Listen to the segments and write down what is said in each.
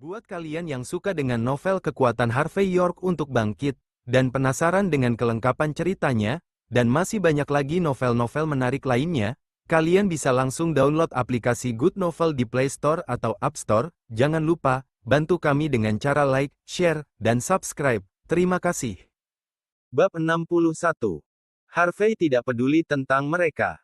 Buat kalian yang suka dengan novel kekuatan Harvey York untuk bangkit, dan penasaran dengan kelengkapan ceritanya, dan masih banyak lagi novel-novel menarik lainnya, kalian bisa langsung download aplikasi Good Novel di Play Store atau App Store. Jangan lupa, bantu kami dengan cara like, share, dan subscribe. Terima kasih. Bab 61. Harvey tidak peduli tentang mereka.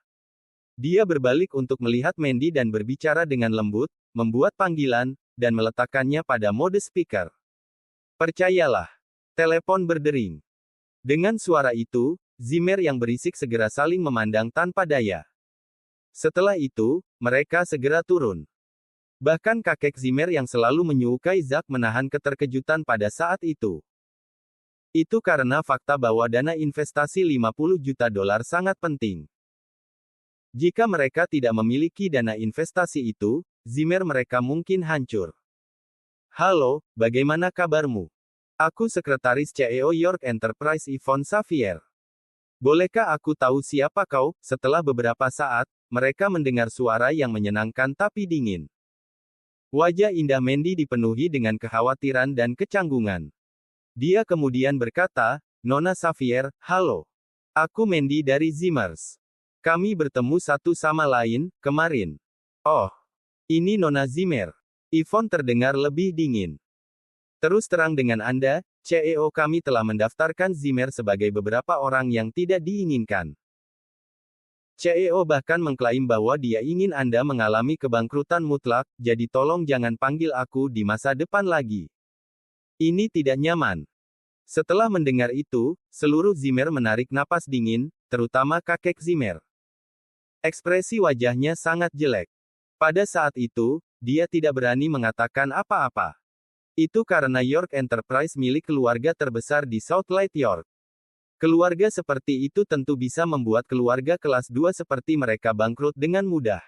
Dia berbalik untuk melihat Mandy dan berbicara dengan lembut, membuat panggilan, dan meletakkannya pada mode speaker. Percayalah. Telepon berdering. Dengan suara itu, Zimmer yang berisik segera saling memandang tanpa daya. Setelah itu, mereka segera turun. Bahkan kakek Zimmer yang selalu menyukai Zack menahan keterkejutan pada saat itu. Itu karena fakta bahwa dana investasi $50 juta sangat penting. Jika mereka tidak memiliki dana investasi itu, Zimmer mereka mungkin hancur. Halo, bagaimana kabarmu? Aku Sekretaris CEO York Enterprise Yvonne Xavier. Bolehkah aku tahu siapa kau? Setelah beberapa saat, mereka mendengar suara yang menyenangkan tapi dingin. Wajah indah Mandy dipenuhi dengan kekhawatiran dan kecanggungan. Dia kemudian berkata, Nona Xavier, halo. Aku Mandy dari Zimmers. Kami bertemu satu sama lain, kemarin. Oh, ini Nona Zimmer. Yvonne terdengar lebih dingin. Terus terang dengan Anda, CEO kami telah mendaftarkan Zimmer sebagai beberapa orang yang tidak diinginkan. CEO bahkan mengklaim bahwa dia ingin Anda mengalami kebangkrutan mutlak, jadi tolong jangan panggil aku di masa depan lagi. Ini tidak nyaman. Setelah mendengar itu, seluruh Zimmer menarik napas dingin, terutama kakek Zimmer. Ekspresi wajahnya sangat jelek. Pada saat itu, dia tidak berani mengatakan apa-apa. Itu karena York Enterprise milik keluarga terbesar di Southlight York. Keluarga seperti itu tentu bisa membuat keluarga kelas 2 seperti mereka bangkrut dengan mudah.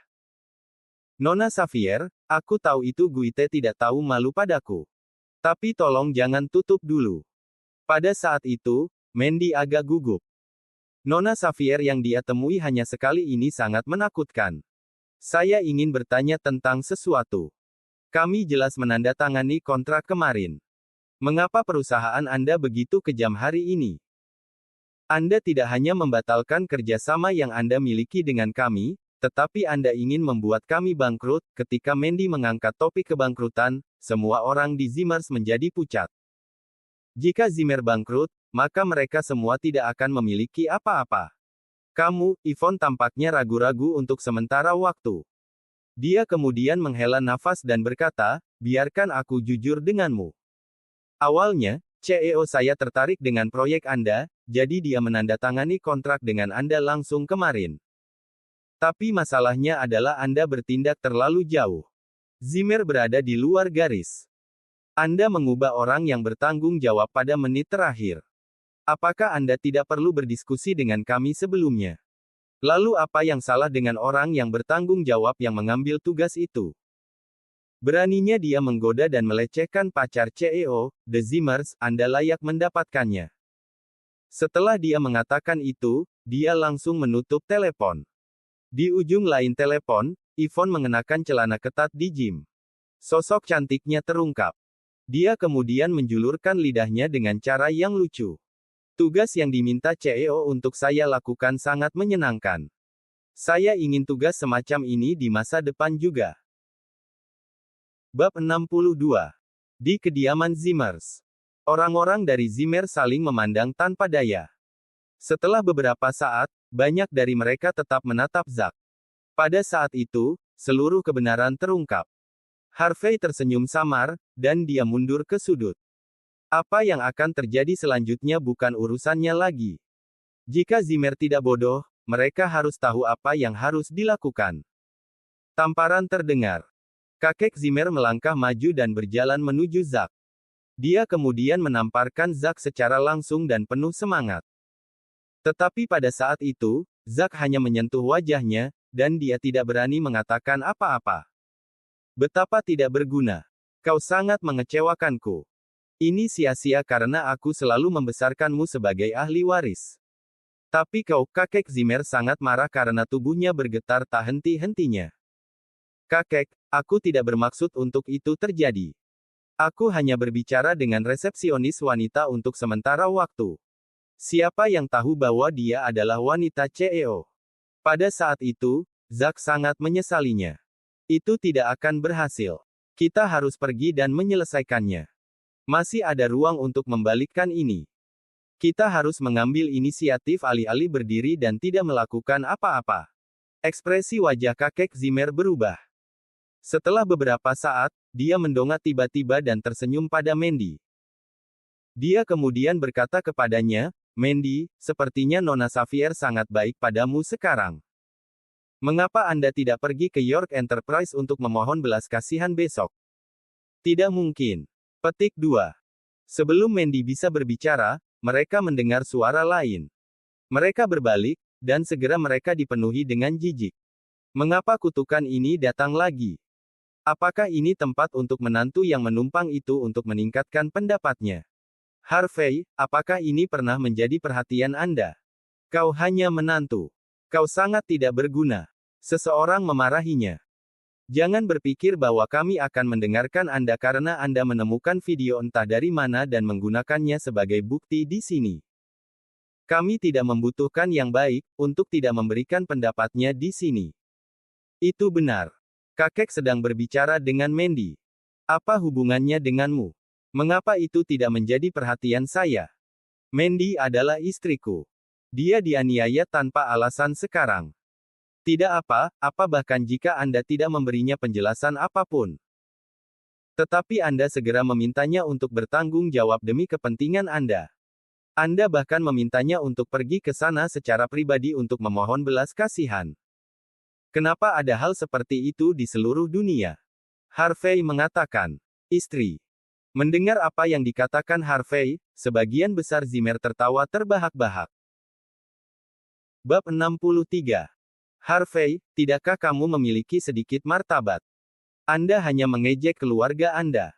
Nona Xavier, aku tahu itu Guite tidak tahu malu padaku. Tapi tolong jangan tutup dulu. Pada saat itu, Mandy agak gugup. Nona Xavier yang dia temui hanya sekali ini sangat menakutkan. Saya ingin bertanya tentang sesuatu. Kami jelas menandatangani kontrak kemarin. Mengapa perusahaan Anda begitu kejam hari ini? Anda tidak hanya membatalkan kerjasama yang Anda miliki dengan kami, tetapi Anda ingin membuat kami bangkrut. Ketika Mandy mengangkat topik kebangkrutan, semua orang di Zimmers menjadi pucat. Jika Zimmer bangkrut, maka mereka semua tidak akan memiliki apa-apa. Kamu, Yvonne tampaknya ragu-ragu untuk sementara waktu. Dia kemudian menghela nafas dan berkata, biarkan aku jujur denganmu. Awalnya, CEO saya tertarik dengan proyek Anda, jadi dia menandatangani kontrak dengan Anda langsung kemarin. Tapi masalahnya adalah Anda bertindak terlalu jauh. Zimmer berada di luar garis. Anda mengubah orang yang bertanggung jawab pada menit terakhir. Apakah Anda tidak perlu berdiskusi dengan kami sebelumnya? Lalu apa yang salah dengan orang yang bertanggung jawab yang mengambil tugas itu? Beraninya dia menggoda dan melecehkan pacar CEO, The Zimmers, Anda layak mendapatkannya. Setelah dia mengatakan itu, dia langsung menutup telepon. Di ujung lain telepon, Yvonne mengenakan celana ketat di gym. Sosok cantiknya terungkap. Dia kemudian menjulurkan lidahnya dengan cara yang lucu. Tugas yang diminta CEO untuk saya lakukan sangat menyenangkan. Saya ingin tugas semacam ini di masa depan juga. Bab 62. Di kediaman Zimmers. Orang-orang dari Zimmer saling memandang tanpa daya. Setelah beberapa saat, banyak dari mereka tetap menatap Zack. Pada saat itu, seluruh kebenaran terungkap. Harvey tersenyum samar, dan dia mundur ke sudut. Apa yang akan terjadi selanjutnya bukan urusannya lagi. Jika Zimmer tidak bodoh, mereka harus tahu apa yang harus dilakukan. Tamparan terdengar. Kakek Zimmer melangkah maju dan berjalan menuju Zack. Dia kemudian menamparkan Zack secara langsung dan penuh semangat. Tetapi pada saat itu, Zack hanya menyentuh wajahnya, dan dia tidak berani mengatakan apa-apa. Betapa tidak berguna. Kau sangat mengecewakanku. Ini sia-sia karena aku selalu membesarkanmu sebagai ahli waris. Tapi kau, kakek Zimmer sangat marah karena tubuhnya bergetar tak henti-hentinya. Kakek, aku tidak bermaksud untuk itu terjadi. Aku hanya berbicara dengan resepsionis wanita untuk sementara waktu. Siapa yang tahu bahwa dia adalah wanita CEO? Pada saat itu, Zack sangat menyesalinya. Itu tidak akan berhasil. Kita harus pergi dan menyelesaikannya. Masih ada ruang untuk membalikkan ini. Kita harus mengambil inisiatif alih-alih berdiri dan tidak melakukan apa-apa. Ekspresi wajah kakek Zimmer berubah. Setelah beberapa saat, dia mendongak tiba-tiba dan tersenyum pada Mandy. Dia kemudian berkata kepadanya, "Mandy, sepertinya Nona Xavier sangat baik padamu sekarang. Mengapa Anda tidak pergi ke York Enterprise untuk memohon belas kasihan besok?" Tidak mungkin. Petik 2. Sebelum Mandy bisa berbicara, mereka mendengar suara lain. Mereka berbalik, dan segera mereka dipenuhi dengan jijik. Mengapa kutukan ini datang lagi? Apakah ini tempat untuk menantu yang menumpang itu untuk meningkatkan pendapatnya? Harvey, apakah ini pernah menjadi perhatian Anda? Kau hanya menantu. Kau sangat tidak berguna. Seseorang memarahinya. Jangan berpikir bahwa kami akan mendengarkan Anda karena Anda menemukan video entah dari mana dan menggunakannya sebagai bukti di sini. Kami tidak membutuhkan yang baik untuk tidak memberikan pendapatnya di sini. Itu benar. Kakek sedang berbicara dengan Mandy. Apa hubungannya denganmu? Mengapa itu tidak menjadi perhatian saya? Mandy adalah istriku. Dia dianiaya tanpa alasan sekarang. Tidak apa-apa bahkan jika Anda tidak memberinya penjelasan apapun. Tetapi Anda segera memintanya untuk bertanggung jawab demi kepentingan Anda. Anda bahkan memintanya untuk pergi ke sana secara pribadi untuk memohon belas kasihan. Kenapa ada hal seperti itu di seluruh dunia? Harvey mengatakan. Istri. Mendengar apa yang dikatakan Harvey, sebagian besar Zimmer tertawa terbahak-bahak. Bab 63. Harvey, tidakkah kamu memiliki sedikit martabat? Anda hanya mengejek keluarga Anda.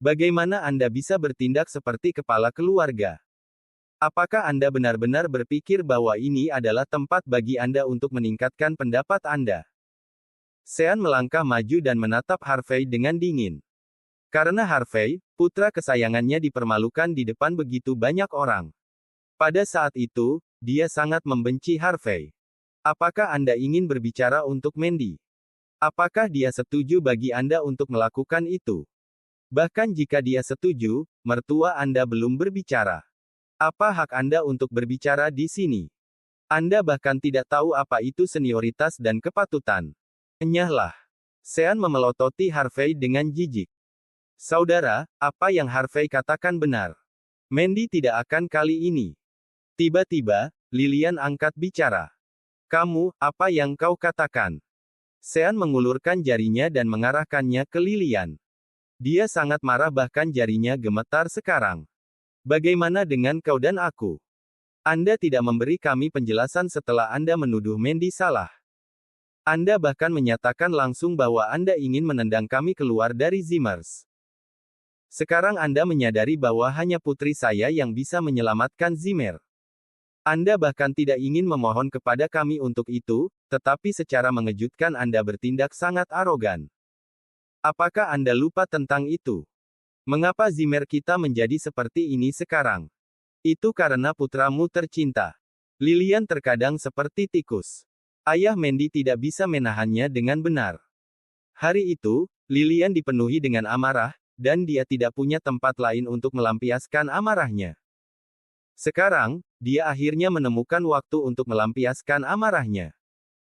Bagaimana Anda bisa bertindak seperti kepala keluarga? Apakah Anda benar-benar berpikir bahwa ini adalah tempat bagi Anda untuk meningkatkan pendapat Anda? Sean melangkah maju dan menatap Harvey dengan dingin. Karena Harvey, putra kesayangannya dipermalukan di depan begitu banyak orang. Pada saat itu, dia sangat membenci Harvey. Apakah Anda ingin berbicara untuk Mandy? Apakah dia setuju bagi Anda untuk melakukan itu? Bahkan jika dia setuju, mertua Anda belum berbicara. Apa hak Anda untuk berbicara di sini? Anda bahkan tidak tahu apa itu senioritas dan kepatutan. Enyahlah. Sean memelototi Harvey dengan jijik. Saudara, apa yang Harvey katakan benar. Mandy tidak akan kali ini. Tiba-tiba, Lilian angkat bicara. Kamu, apa yang kau katakan? Sean mengulurkan jarinya dan mengarahkannya ke Lilian. Dia sangat marah bahkan jarinya gemetar sekarang. Bagaimana dengan kau dan aku? Anda tidak memberi kami penjelasan setelah Anda menuduh Mandy salah. Anda bahkan menyatakan langsung bahwa Anda ingin menendang kami keluar dari Zimmers. Sekarang Anda menyadari bahwa hanya putri saya yang bisa menyelamatkan Zimmer. Anda bahkan tidak ingin memohon kepada kami untuk itu, tetapi secara mengejutkan Anda bertindak sangat arogan. Apakah Anda lupa tentang itu? Mengapa Zimmer kita menjadi seperti ini sekarang? Itu karena putramu tercinta. Lilian terkadang seperti tikus. Ayah Mandy tidak bisa menahannya dengan benar. Hari itu, Lilian dipenuhi dengan amarah, dan dia tidak punya tempat lain untuk melampiaskan amarahnya. Sekarang, dia akhirnya menemukan waktu untuk melampiaskan amarahnya.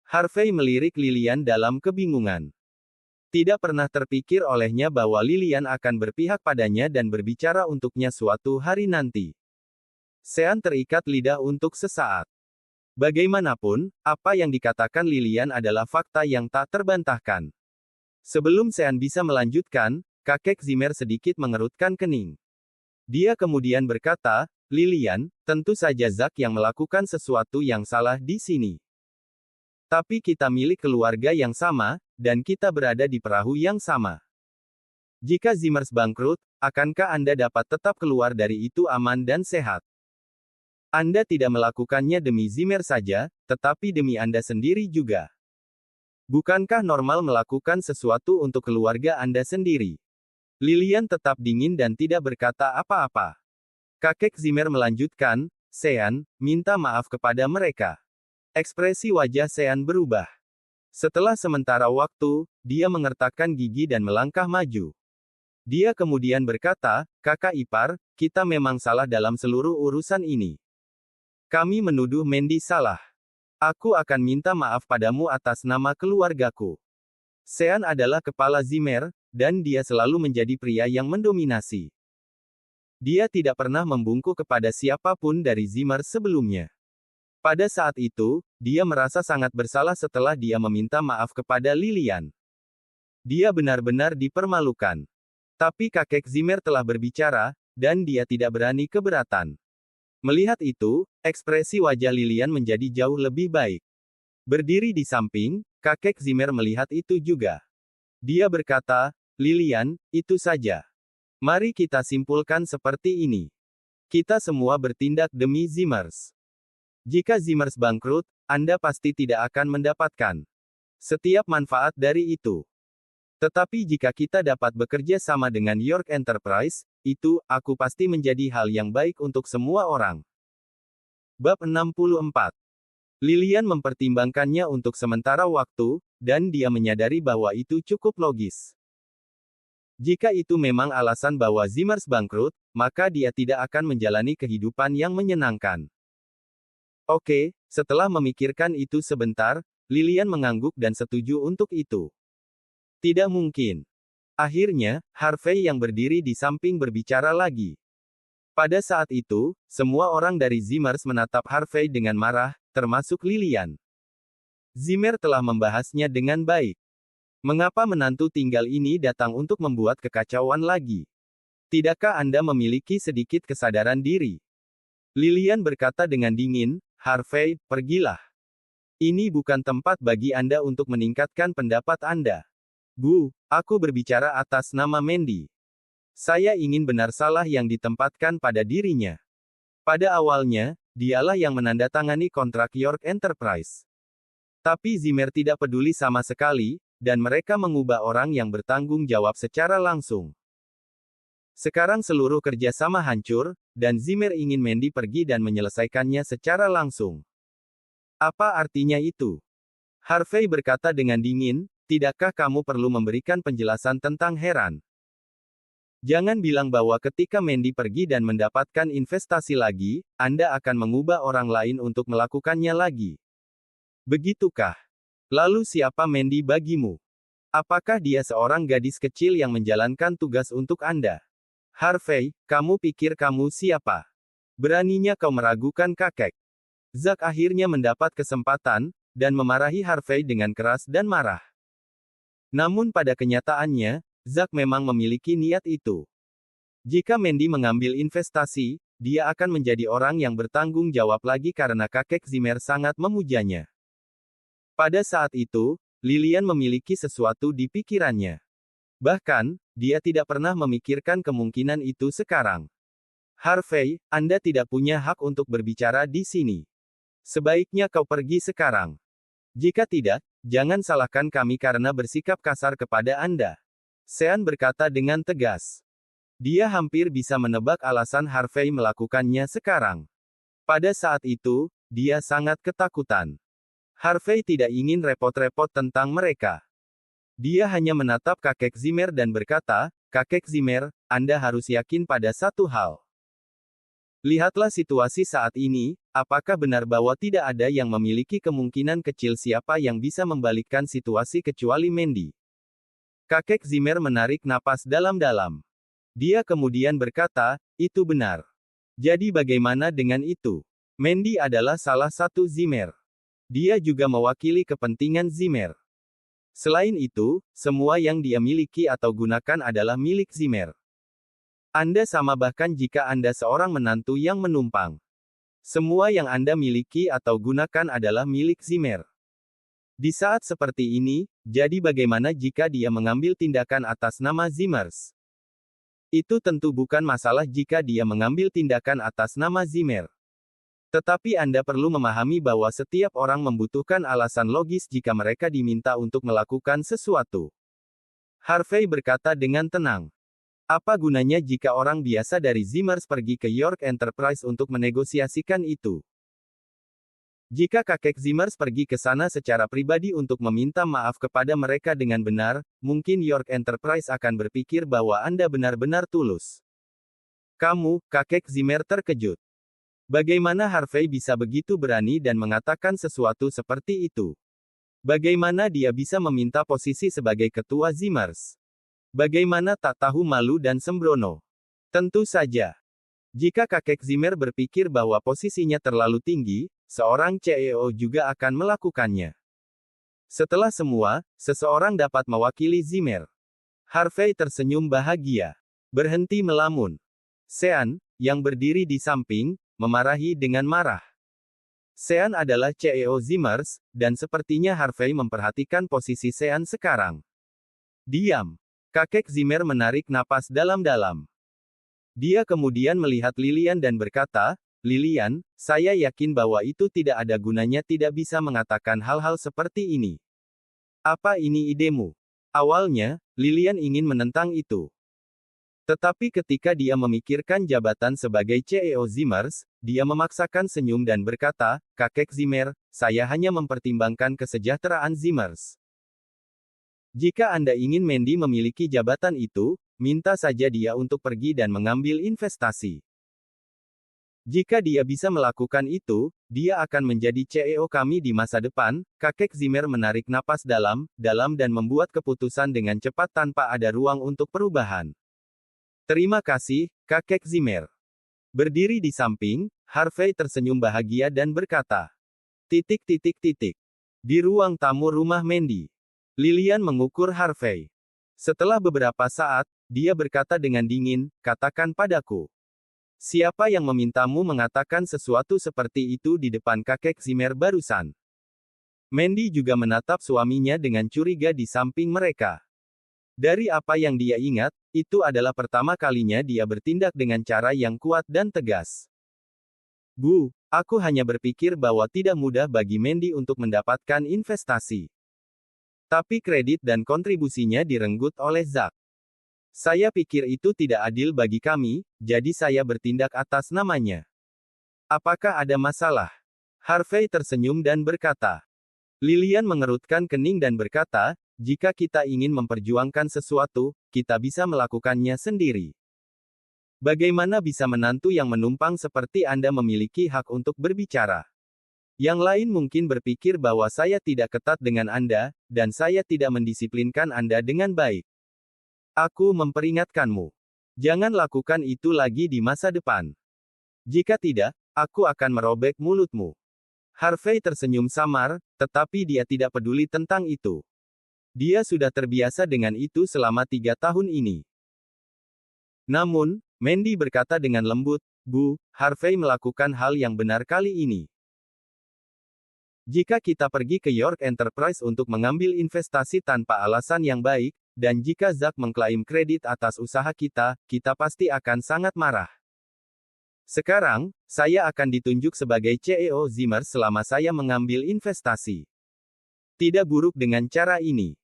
Harvey melirik Lilian dalam kebingungan. Tidak pernah terpikir olehnya bahwa Lilian akan berpihak padanya dan berbicara untuknya suatu hari nanti. Sean terikat lidah untuk sesaat. Bagaimanapun, apa yang dikatakan Lilian adalah fakta yang tak terbantahkan. Sebelum Sean bisa melanjutkan, kakek Zimmer sedikit mengerutkan kening. Dia kemudian berkata, Lilian, tentu saja Zack yang melakukan sesuatu yang salah di sini. Tapi kita milik keluarga yang sama, dan kita berada di perahu yang sama. Jika Zimmers bangkrut, akankah Anda dapat tetap keluar dari itu aman dan sehat? Anda tidak melakukannya demi Zimmer saja, tetapi demi Anda sendiri juga. Bukankah normal melakukan sesuatu untuk keluarga Anda sendiri? Lilian tetap dingin dan tidak berkata apa-apa. Kakek Zimmer melanjutkan, Sean, minta maaf kepada mereka. Ekspresi wajah Sean berubah. Setelah sementara waktu, dia mengertakkan gigi dan melangkah maju. Dia kemudian berkata, kakak ipar, kita memang salah dalam seluruh urusan ini. Kami menuduh Mandy salah. Aku akan minta maaf padamu atas nama keluargaku. Sean adalah kepala Zimmer, dan dia selalu menjadi pria yang mendominasi. Dia tidak pernah membungkuk kepada siapapun dari Zimmer sebelumnya. Pada saat itu, dia merasa sangat bersalah setelah dia meminta maaf kepada Lilian. Dia benar-benar dipermalukan. Tapi kakek Zimmer telah berbicara, dan dia tidak berani keberatan. Melihat itu, ekspresi wajah Lilian menjadi jauh lebih baik. Berdiri di samping, kakek Zimmer melihat itu juga. Dia berkata, Lilian, itu saja. Mari kita simpulkan seperti ini. Kita semua bertindak demi Zimmers. Jika Zimmers bangkrut, Anda pasti tidak akan mendapatkan setiap manfaat dari itu. Tetapi jika kita dapat bekerja sama dengan York Enterprise, itu, aku pasti menjadi hal yang baik untuk semua orang. Bab 64. Lilian mempertimbangkannya untuk sementara waktu, dan dia menyadari bahwa itu cukup logis. Jika itu memang alasan bahwa Zimmers bangkrut, maka dia tidak akan menjalani kehidupan yang menyenangkan. Oke, setelah memikirkan itu sebentar, Lilian mengangguk dan setuju untuk itu. Tidak mungkin. Akhirnya, Harvey yang berdiri di samping berbicara lagi. Pada saat itu, semua orang dari Zimmers menatap Harvey dengan marah, termasuk Lilian. Zimmer telah membahasnya dengan baik. Mengapa menantu tinggal ini datang untuk membuat kekacauan lagi? Tidakkah Anda memiliki sedikit kesadaran diri? Lilian berkata dengan dingin, Harvey, pergilah. Ini bukan tempat bagi Anda untuk meningkatkan pendapat Anda. Bu, aku berbicara atas nama Mandy. Saya ingin benar salah yang ditempatkan pada dirinya. Pada awalnya, dialah yang menandatangani kontrak York Enterprise. Tapi Zimmer tidak peduli sama sekali, dan mereka mengubah orang yang bertanggung jawab secara langsung. Sekarang seluruh kerjasama hancur, dan Zimmer ingin Mandy pergi dan menyelesaikannya secara langsung. Apa artinya itu? Harvey berkata dengan dingin, tidakkah kamu perlu memberikan penjelasan tentang Heran? Jangan bilang bahwa ketika Mandy pergi dan mendapatkan investasi lagi, Anda akan mengubah orang lain untuk melakukannya lagi. Begitukah? Lalu siapa Mandy bagimu? Apakah dia seorang gadis kecil yang menjalankan tugas untuk Anda? Harvey, kamu pikir kamu siapa? Beraninya kau meragukan kakek. Zack akhirnya mendapat kesempatan, dan memarahi Harvey dengan keras dan marah. Namun pada kenyataannya, Zack memang memiliki niat itu. Jika Mandy mengambil investasi, dia akan menjadi orang yang bertanggung jawab lagi karena kakek Zimmer sangat memujanya. Pada saat itu, Lilian memiliki sesuatu di pikirannya. Bahkan, dia tidak pernah memikirkan kemungkinan itu sekarang. Harvey, Anda tidak punya hak untuk berbicara di sini. Sebaiknya kau pergi sekarang. Jika tidak, jangan salahkan kami karena bersikap kasar kepada Anda. Sean berkata dengan tegas. Dia hampir bisa menebak alasan Harvey melakukannya sekarang. Pada saat itu, dia sangat ketakutan. Harvey tidak ingin repot-repot tentang mereka. Dia hanya menatap kakek Zimmer dan berkata, kakek Zimmer, Anda harus yakin pada satu hal. Lihatlah situasi saat ini, apakah benar bahwa tidak ada yang memiliki kemungkinan kecil siapa yang bisa membalikkan situasi kecuali Mandy? Kakek Zimmer menarik napas dalam-dalam. Dia kemudian berkata, itu benar. Jadi bagaimana dengan itu? Mandy adalah salah satu Zimmer. Dia juga mewakili kepentingan Zimmer. Selain itu, semua yang dia miliki atau gunakan adalah milik Zimmer. Anda sama bahkan jika Anda seorang menantu yang menumpang. Semua yang Anda miliki atau gunakan adalah milik Zimmer. Di saat seperti ini, jadi bagaimana jika dia mengambil tindakan atas nama Zimmers? Itu tentu bukan masalah jika dia mengambil tindakan atas nama Zimmer. Tetapi Anda perlu memahami bahwa setiap orang membutuhkan alasan logis jika mereka diminta untuk melakukan sesuatu. Harvey berkata dengan tenang. Apa gunanya jika orang biasa dari Zimmers pergi ke York Enterprise untuk menegosiasikan itu? Jika kakek Zimmers pergi ke sana secara pribadi untuk meminta maaf kepada mereka dengan benar, mungkin York Enterprise akan berpikir bahwa Anda benar-benar tulus. Kamu, kakek Zimmer terkejut. Bagaimana Harvey bisa begitu berani dan mengatakan sesuatu seperti itu? Bagaimana dia bisa meminta posisi sebagai ketua Zimmers? Bagaimana tak tahu malu dan sembrono? Tentu saja. Jika kakek Zimmer berpikir bahwa posisinya terlalu tinggi, seorang CEO juga akan melakukannya. Setelah semua, seseorang dapat mewakili Zimmer. Harvey tersenyum bahagia. Berhenti melamun. Sean, yang berdiri di samping, memarahi dengan marah. Sean adalah CEO Zimmers, dan sepertinya Harvey memperhatikan posisi Sean sekarang. Diam. Kakek Zimmer menarik napas dalam-dalam. Dia kemudian melihat Lilian dan berkata, "Lilian, saya yakin bahwa itu tidak ada gunanya tidak bisa mengatakan hal-hal seperti ini. Apa ini idemu?" Awalnya, Lilian ingin menentang itu. Tetapi ketika dia memikirkan jabatan sebagai CEO Zimmers, dia memaksakan senyum dan berkata, "Kakek Zimmer, saya hanya mempertimbangkan kesejahteraan Zimmers. Jika Anda ingin Mandy memiliki jabatan itu, minta saja dia untuk pergi dan mengambil investasi. Jika dia bisa melakukan itu, dia akan menjadi CEO kami di masa depan." Kakek Zimmer menarik napas dalam dan membuat keputusan dengan cepat tanpa ada ruang untuk perubahan. "Terima kasih, kakek Zimmer." Berdiri di samping, Harvey tersenyum bahagia dan berkata, Di ruang tamu rumah Mandy. Lilian mengukur Harvey. Setelah beberapa saat, dia berkata dengan dingin, "Katakan padaku. Siapa yang memintamu mengatakan sesuatu seperti itu di depan kakek Zimmer barusan?" Mandy juga menatap suaminya dengan curiga di samping mereka. Dari apa yang dia ingat, itu adalah pertama kalinya dia bertindak dengan cara yang kuat dan tegas. "Bu, aku hanya berpikir bahwa tidak mudah bagi Mandy untuk mendapatkan investasi. Tapi kredit dan kontribusinya direnggut oleh Zack. Saya pikir itu tidak adil bagi kami, jadi saya bertindak atas namanya. Apakah ada masalah?" Harvey tersenyum dan berkata. Lilian mengerutkan kening dan berkata, "Jika kita ingin memperjuangkan sesuatu, kita bisa melakukannya sendiri. Bagaimana bisa menantu yang menumpang seperti Anda memiliki hak untuk berbicara? Yang lain mungkin berpikir bahwa saya tidak ketat dengan Anda, dan saya tidak mendisiplinkan Anda dengan baik. Aku memperingatkanmu. Jangan lakukan itu lagi di masa depan. Jika tidak, aku akan merobek mulutmu." Harvey tersenyum samar, tetapi dia tidak peduli tentang itu. Dia sudah terbiasa dengan itu selama 3 tahun ini. Namun, Mandy berkata dengan lembut, "Bu, Harvey melakukan hal yang benar kali ini. Jika kita pergi ke York Enterprise untuk mengambil investasi tanpa alasan yang baik, dan jika Zack mengklaim kredit atas usaha kita, kita pasti akan sangat marah. Sekarang, saya akan ditunjuk sebagai CEO Zimmers selama saya mengambil investasi. Tidak buruk dengan cara ini."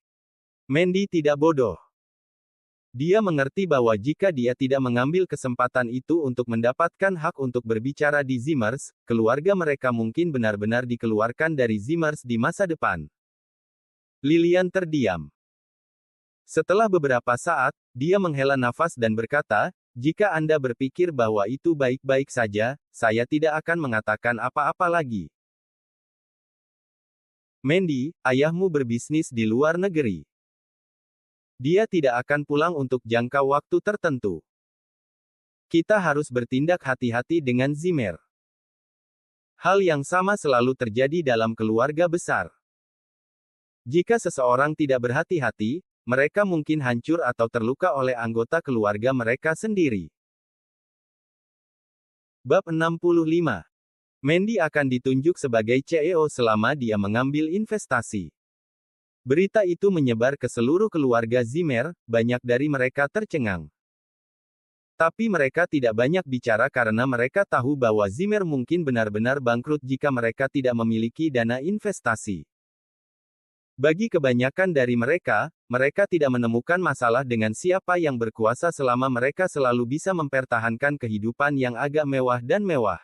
Mandy tidak bodoh. Dia mengerti bahwa jika dia tidak mengambil kesempatan itu untuk mendapatkan hak untuk berbicara di Zimmers, keluarga mereka mungkin benar-benar dikeluarkan dari Zimmers di masa depan. Lilian terdiam. Setelah beberapa saat, dia menghela nafas dan berkata, "Jika Anda berpikir bahwa itu baik-baik saja, saya tidak akan mengatakan apa-apa lagi. Mandy, ayahmu berbisnis di luar negeri. Dia tidak akan pulang untuk jangka waktu tertentu. Kita harus bertindak hati-hati dengan Zimmer. Hal yang sama selalu terjadi dalam keluarga besar. Jika seseorang tidak berhati-hati, mereka mungkin hancur atau terluka oleh anggota keluarga mereka sendiri." Bab 65. Mandy akan ditunjuk sebagai CEO selama dia mengambil investasi. Berita itu menyebar ke seluruh keluarga Zimmer, banyak dari mereka tercengang. Tapi mereka tidak banyak bicara karena mereka tahu bahwa Zimmer mungkin benar-benar bangkrut jika mereka tidak memiliki dana investasi. Bagi kebanyakan dari mereka, mereka tidak menemukan masalah dengan siapa yang berkuasa selama mereka selalu bisa mempertahankan kehidupan yang agak mewah dan mewah.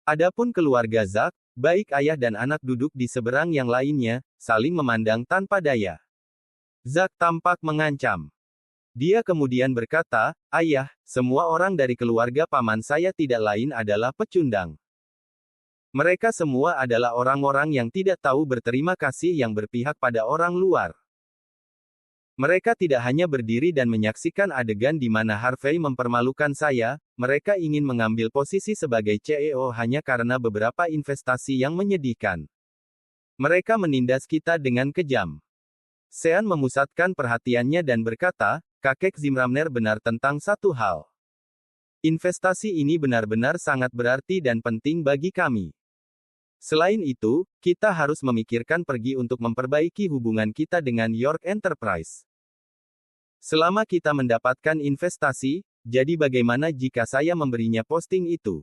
Adapun keluarga Zack, baik ayah dan anak duduk di seberang yang lainnya, saling memandang tanpa daya. Zack tampak mengancam. Dia kemudian berkata, "Ayah, semua orang dari keluarga paman saya tidak lain adalah pecundang. Mereka semua adalah orang-orang yang tidak tahu berterima kasih yang berpihak pada orang luar. Mereka tidak hanya berdiri dan menyaksikan adegan di mana Harvey mempermalukan saya, mereka ingin mengambil posisi sebagai CEO hanya karena beberapa investasi yang menyedihkan. Mereka menindas kita dengan kejam." Sean memusatkan perhatiannya dan berkata, "Kakek Zimramner benar tentang satu hal. Investasi ini benar-benar sangat berarti dan penting bagi kami. Selain itu, kita harus memikirkan pergi untuk memperbaiki hubungan kita dengan York Enterprise. Selama kita mendapatkan investasi, jadi bagaimana jika saya memberinya posting itu?"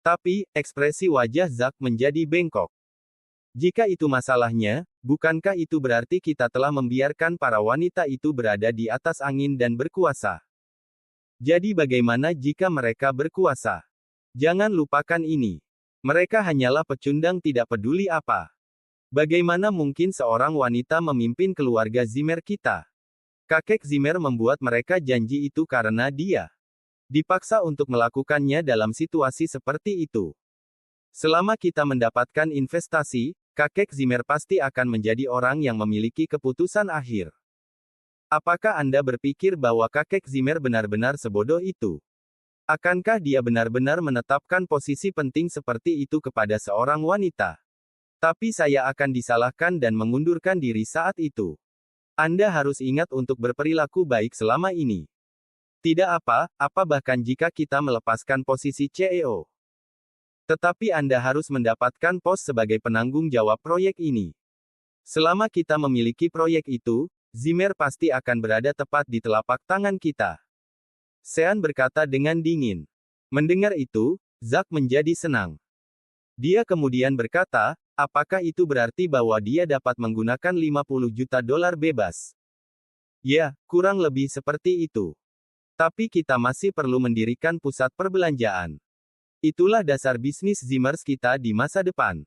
Tapi, ekspresi wajah Zack menjadi bengkok. "Jika itu masalahnya, bukankah itu berarti kita telah membiarkan para wanita itu berada di atas angin dan berkuasa? Jadi bagaimana jika mereka berkuasa? Jangan lupakan ini. Mereka hanyalah pecundang tidak peduli apa. Bagaimana mungkin seorang wanita memimpin keluarga Zimmer kita? Kakek Zimmer membuat mereka janji itu karena dia dipaksa untuk melakukannya dalam situasi seperti itu. Selama kita mendapatkan investasi, kakek Zimmer pasti akan menjadi orang yang memiliki keputusan akhir. Apakah Anda berpikir bahwa kakek Zimmer benar-benar sebodoh itu? Akankah dia benar-benar menetapkan posisi penting seperti itu kepada seorang wanita? Tapi saya akan disalahkan dan mengundurkan diri saat itu. Anda harus ingat untuk berperilaku baik selama ini. Tidak apa-apa bahkan jika kita melepaskan posisi CEO. Tetapi Anda harus mendapatkan pos sebagai penanggung jawab proyek ini. Selama kita memiliki proyek itu, Zimmer pasti akan berada tepat di telapak tangan kita." Sean berkata dengan dingin. Mendengar itu, Zack menjadi senang. Dia kemudian berkata, "Apakah itu berarti bahwa dia dapat menggunakan 50 juta dolar bebas?" "Ya, kurang lebih seperti itu. Tapi kita masih perlu mendirikan pusat perbelanjaan. Itulah dasar bisnis Zimmers kita di masa depan.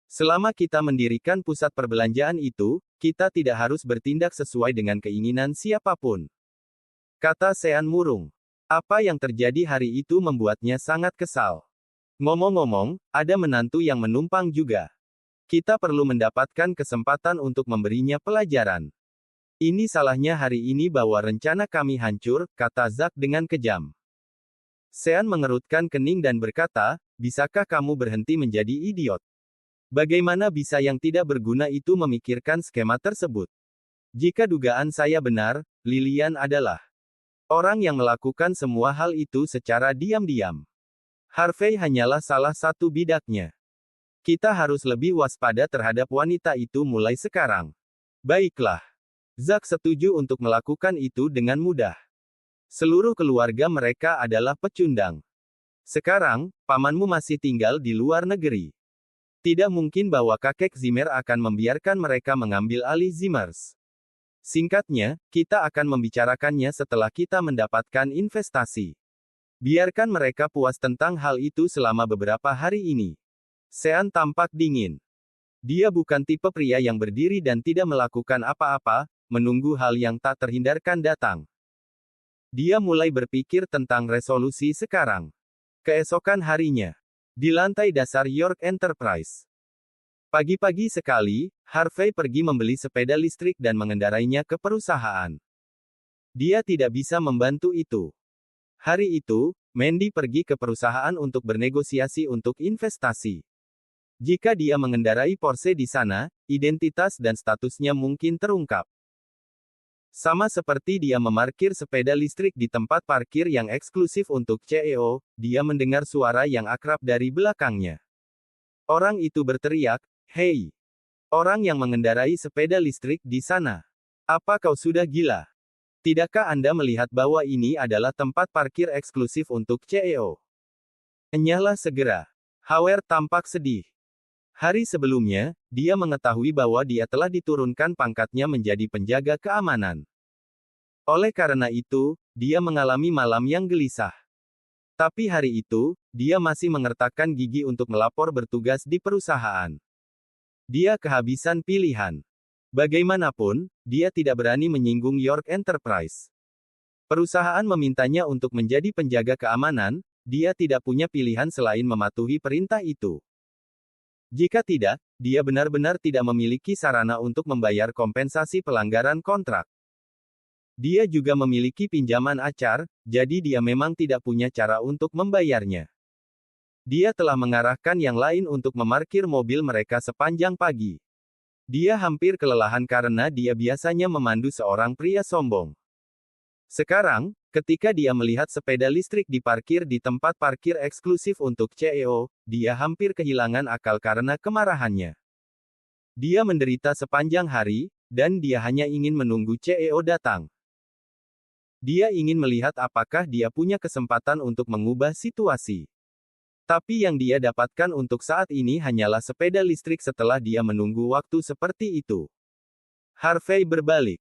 Selama kita mendirikan pusat perbelanjaan itu, kita tidak harus bertindak sesuai dengan keinginan siapapun," kata Sean murung. Apa yang terjadi hari itu membuatnya sangat kesal. Ngomong-ngomong, ada menantu yang menumpang juga. Kita perlu mendapatkan kesempatan untuk memberinya pelajaran. Ini salahnya hari ini bahwa rencana kami hancur, kata Zack dengan kejam. Sean mengerutkan kening dan berkata, "Bisakah kamu berhenti menjadi idiot? Bagaimana bisa yang tidak berguna itu memikirkan skema tersebut? Jika dugaan saya benar, Lilian adalah orang yang melakukan semua hal itu secara diam-diam. Harvey hanyalah salah satu bidaknya. Kita harus lebih waspada terhadap wanita itu mulai sekarang." Baiklah. Zack setuju untuk melakukan itu dengan mudah. Seluruh keluarga mereka adalah pecundang. Sekarang, pamanmu masih tinggal di luar negeri. Tidak mungkin bahwa kakek Zimmer akan membiarkan mereka mengambil alih Zimmers. Singkatnya, kita akan membicarakannya setelah kita mendapatkan investasi. Biarkan mereka puas tentang hal itu selama beberapa hari ini. Sean tampak dingin. Dia bukan tipe pria yang berdiri dan tidak melakukan apa-apa, menunggu hal yang tak terhindarkan datang. Dia mulai berpikir tentang resolusi sekarang. Keesokan harinya, di lantai dasar York Enterprise. Pagi-pagi sekali, Harvey pergi membeli sepeda listrik dan mengendarainya ke perusahaan. Dia tidak bisa membantu itu. Hari itu, Mandy pergi ke perusahaan untuk bernegosiasi untuk investasi. Jika dia mengendarai Porsche di sana, identitas dan statusnya mungkin terungkap. Sama seperti dia memarkir sepeda listrik di tempat parkir yang eksklusif untuk CEO, dia mendengar suara yang akrab dari belakangnya. Orang itu berteriak, "Hei! Orang yang mengendarai sepeda listrik di sana. Apa kau sudah gila? Tidakkah Anda melihat bahwa ini adalah tempat parkir eksklusif untuk CEO? Enyahlah segera." Howard tampak sedih. Hari sebelumnya, dia mengetahui bahwa dia telah diturunkan pangkatnya menjadi penjaga keamanan. Oleh karena itu, dia mengalami malam yang gelisah. Tapi hari itu, dia masih mengertakkan gigi untuk melapor bertugas di perusahaan. Dia kehabisan pilihan. Bagaimanapun, dia tidak berani menyinggung York Enterprise. Perusahaan memintanya untuk menjadi penjaga keamanan, dia tidak punya pilihan selain mematuhi perintah itu. Jika tidak, dia benar-benar tidak memiliki sarana untuk membayar kompensasi pelanggaran kontrak. Dia juga memiliki pinjaman acar, jadi dia memang tidak punya cara untuk membayarnya. Dia telah mengarahkan yang lain untuk memarkir mobil mereka sepanjang pagi. Dia hampir kelelahan karena dia biasanya memandu seorang pria sombong. Sekarang, ketika dia melihat sepeda listrik diparkir di tempat parkir eksklusif untuk CEO, dia hampir kehilangan akal karena kemarahannya. Dia menderita sepanjang hari, dan dia hanya ingin menunggu CEO datang. Dia ingin melihat apakah dia punya kesempatan untuk mengubah situasi. Tapi yang dia dapatkan untuk saat ini hanyalah sepeda listrik setelah dia menunggu waktu seperti itu. Harvey berbalik.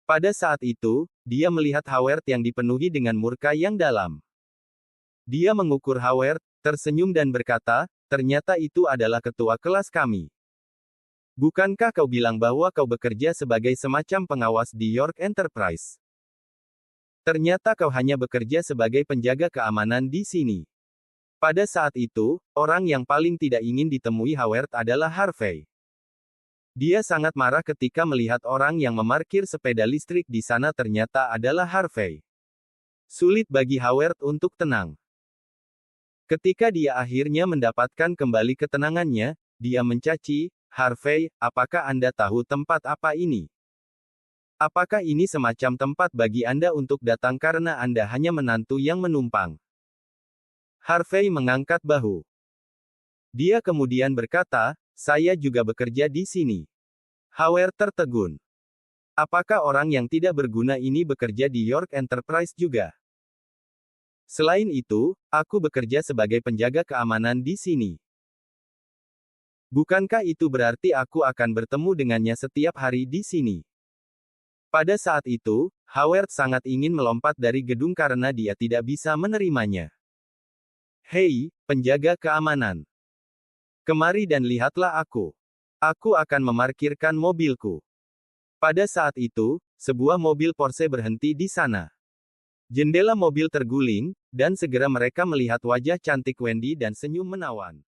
Pada saat itu, dia melihat Howard yang dipenuhi dengan murka yang dalam. Dia mengukur Howard, tersenyum dan berkata, "Ternyata itu adalah ketua kelas kami. Bukankah kau bilang bahwa kau bekerja sebagai semacam pengawas di York Enterprise? Ternyata kau hanya bekerja sebagai penjaga keamanan di sini." Pada saat itu, orang yang paling tidak ingin ditemui Howard adalah Harvey. Dia sangat marah ketika melihat orang yang memarkir sepeda listrik di sana ternyata adalah Harvey. Sulit bagi Howard untuk tenang. Ketika dia akhirnya mendapatkan kembali ketenangannya, dia mencaci, "Harvey, apakah Anda tahu tempat apa ini? Apakah ini semacam tempat bagi Anda untuk datang karena Anda hanya menantu yang menumpang?" Harvey mengangkat bahu. Dia kemudian berkata, "Saya juga bekerja di sini." Howard tertegun. Apakah orang yang tidak berguna ini bekerja di York Enterprise juga? Selain itu, aku bekerja sebagai penjaga keamanan di sini. Bukankah itu berarti aku akan bertemu dengannya setiap hari di sini? Pada saat itu, Howard sangat ingin melompat dari gedung karena dia tidak bisa menerimanya. "Hei, penjaga keamanan. Kemari dan lihatlah aku. Aku akan memarkirkan mobilku." Pada saat itu, sebuah mobil Porsche berhenti di sana. Jendela mobil terguling, dan segera mereka melihat wajah cantik Wendy dan senyum menawan.